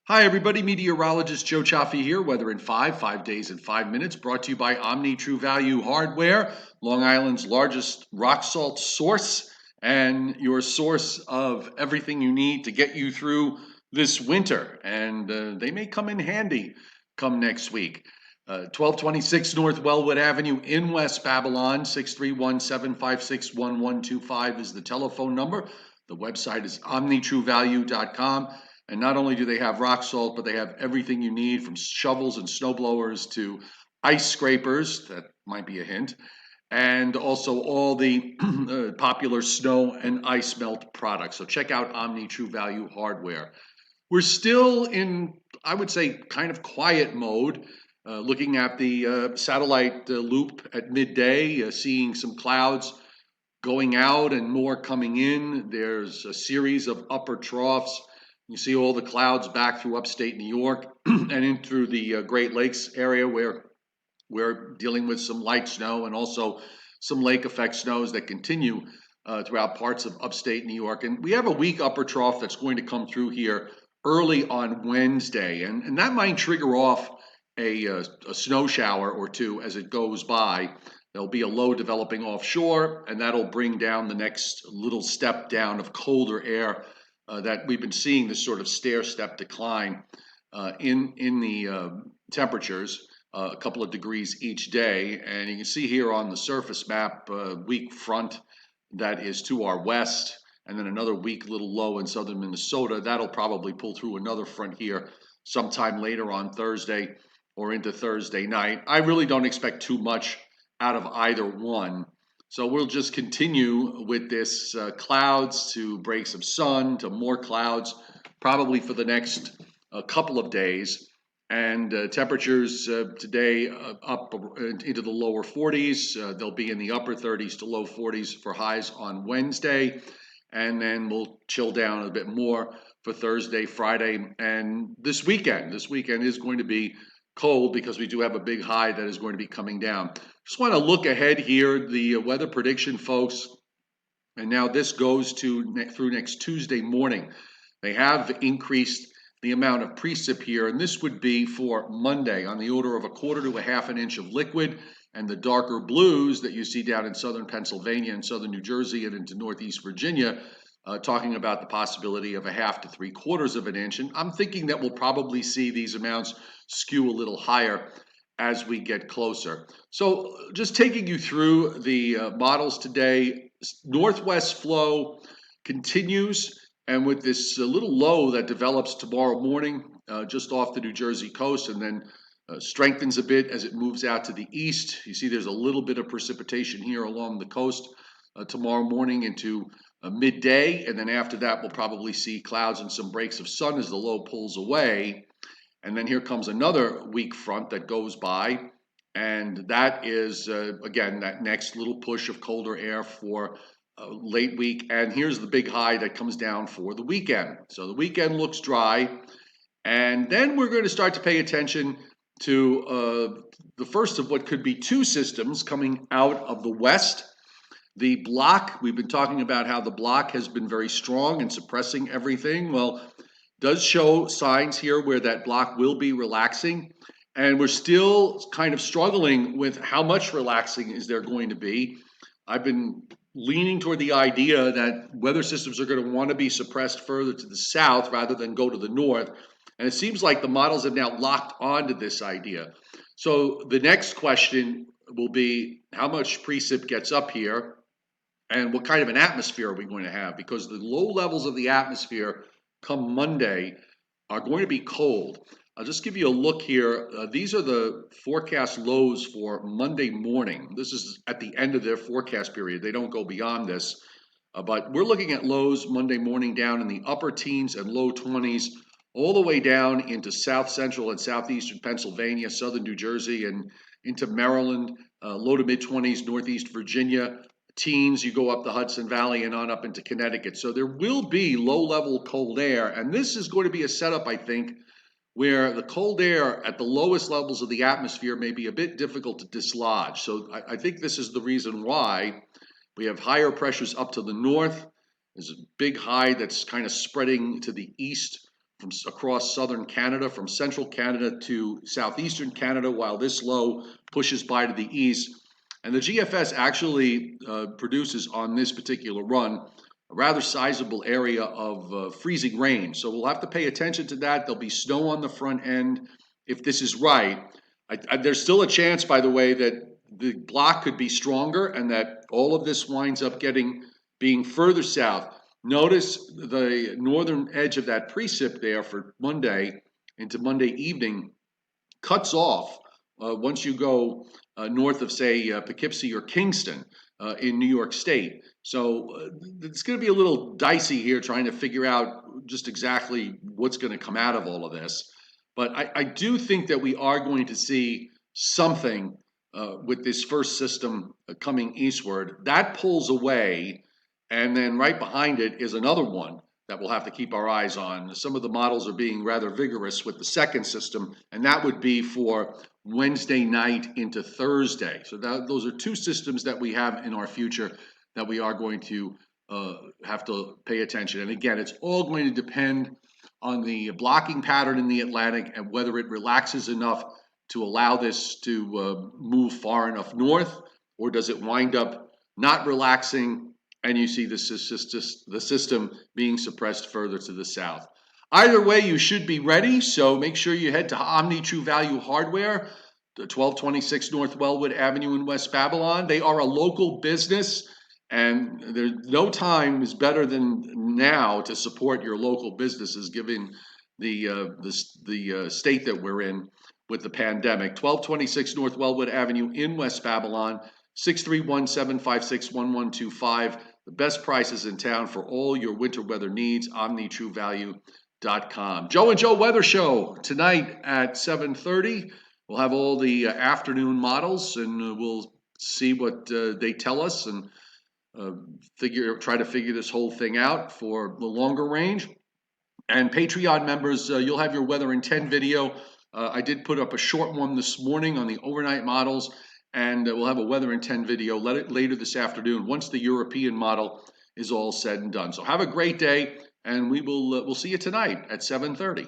Hi, everybody. Meteorologist Joe Cioffi here. Weather in 5 days in 5 minutes. Brought to you by True Value Hardware, Long Island's largest rock salt source, and your source of everything you need to get you through this winter. And they may come in handy come next week. 1226 North Wellwood Avenue in West Babylon. 631-756-1125 is the telephone number. The website is omnitruevalue.com. And not only do they have rock salt, but they have everything you need from shovels and snow blowers to ice scrapers. That might be a hint. And also all the popular snow and ice melt products. So check out True Value Hardware. We're still in, I would say, kind of quiet mode. Looking at the satellite loop at midday, seeing some clouds going out and more coming in. There's a series of upper troughs. You see all the clouds back through upstate New York and in through the Great Lakes area where we're dealing with some light snow and also some lake effect snows that continue throughout parts of upstate New York. And we have a weak upper trough that's going to come through here early on Wednesday. And that might trigger off a snow shower or two as it goes by. There'll be a low developing offshore, and that'll bring down the next little step down of colder air that we've been seeing, this sort of stair-step decline in the temperatures, a couple of degrees each day. And you can see here on the surface map, weak front that is to our west, and then another weak little low in southern Minnesota. That'll probably pull through another front here sometime later on Thursday or into Thursday night. I really don't expect too much out of either one. So we'll just continue with this clouds to breaks of sun to more clouds, probably for the next couple of days. And temperatures today up into the lower 40s. They'll be in the upper 30s to low 40s for highs on Wednesday. And then we'll chill down a bit more for Thursday, Friday, and this weekend. This weekend is going to be cold because we do have a big high that is going to be coming down. Just want to look ahead here, the weather prediction, folks, and now this goes to through next Tuesday morning. They have increased the amount of precip here, and this would be for Monday on the order of 1/4 to 1/2 inch of liquid, and the darker blues that you see down in southern Pennsylvania and southern New Jersey and into northeast Virginia, talking about the possibility of 1/2 to 3/4 of an inch. And I'm thinking that we'll probably see these amounts skew a little higher as we get closer. So just taking you through the models today, northwest flow continues, and with this little low that develops tomorrow morning just off the New Jersey coast and then strengthens a bit as it moves out to the east. You see there's a little bit of precipitation here along the coast tomorrow morning into midday, and then after that we'll probably see clouds and some breaks of sun as the low pulls away. And then here comes another weak front that goes by, and that is again that next little push of colder air for late week. And here's the big high that comes down for the weekend. So the weekend looks dry, and then we're going to start to pay attention to the first of what could be two systems coming out of the west. The block, we've been talking about how the block has been very strong in suppressing everything. Well, does show signs here where that block will be relaxing. And we're still kind of struggling with how much relaxing is there going to be. I've been leaning toward the idea that weather systems are going to want to be suppressed further to the south rather than go to the north. And it seems like the models have now locked onto this idea. So the next question will be how much precip gets up here and what kind of an atmosphere are we going to have? Because the low levels of the atmosphere come Monday are going to be cold. I'll just give you a look here. These are the forecast lows for Monday morning. This is at the end of their forecast period. They don't go beyond this. But we're looking at lows Monday morning down in the upper teens and low 20s, all the way down into south central and southeastern Pennsylvania, southern New Jersey, and into Maryland, low to mid 20s, northeast Virginia. Teens, you go up the Hudson Valley and on up into Connecticut. So there will be low-level cold air, and this is going to be a setup, I think, where the cold air at the lowest levels of the atmosphere may be a bit difficult to dislodge. So I think this is the reason why we have higher pressures up to the north. There's a big high that's kind of spreading to the east from across southern Canada, from central Canada to southeastern Canada, while this low pushes by to the east. And the GFS actually produces on this particular run a rather sizable area of freezing rain. So we'll have to pay attention to that. There'll be snow on the front end if this is right. There's still a chance, by the way, that the block could be stronger and that all of this winds up being further south. Notice the northern edge of that precip there for Monday into Monday evening cuts off once you go north of, say, Poughkeepsie or Kingston in New York State. So it's going to be a little dicey here trying to figure out just exactly what's going to come out of all of this. But I do think that we are going to see something with this first system coming eastward. That pulls away, and then right behind it is another one that we'll have to keep our eyes on. Some of the models are being rather vigorous with the second system, and that would be for Wednesday night into Thursday. So those are two systems that we have in our future that we are going to have to pay attention. And again, it's all going to depend on the blocking pattern in the Atlantic and whether it relaxes enough to allow this to move far enough north, or does it wind up not relaxing and you see the system being suppressed further to the south. Either way, you should be ready, so make sure you head to Omni True Value Hardware, the 1226 North Wellwood Avenue in West Babylon. They are a local business, and there's no time is better than now to support your local businesses, given the state that we're in with the pandemic. 1226 North Wellwood Avenue in West Babylon, 631-756-1125. The best prices in town for all your winter weather needs, OmniTrueValue.com. Joe and Joe Weather Show tonight at 7:30. We'll have all the afternoon models, and we'll see what they tell us and try to figure this whole thing out for the longer range. And Patreon members, you'll have your Weather in 10 video. I did put up a short one this morning on the overnight models, and we'll have a Weather in 10 video later this afternoon once the European model is all said and done. So have a great day, and we'll see you tonight at 7:30.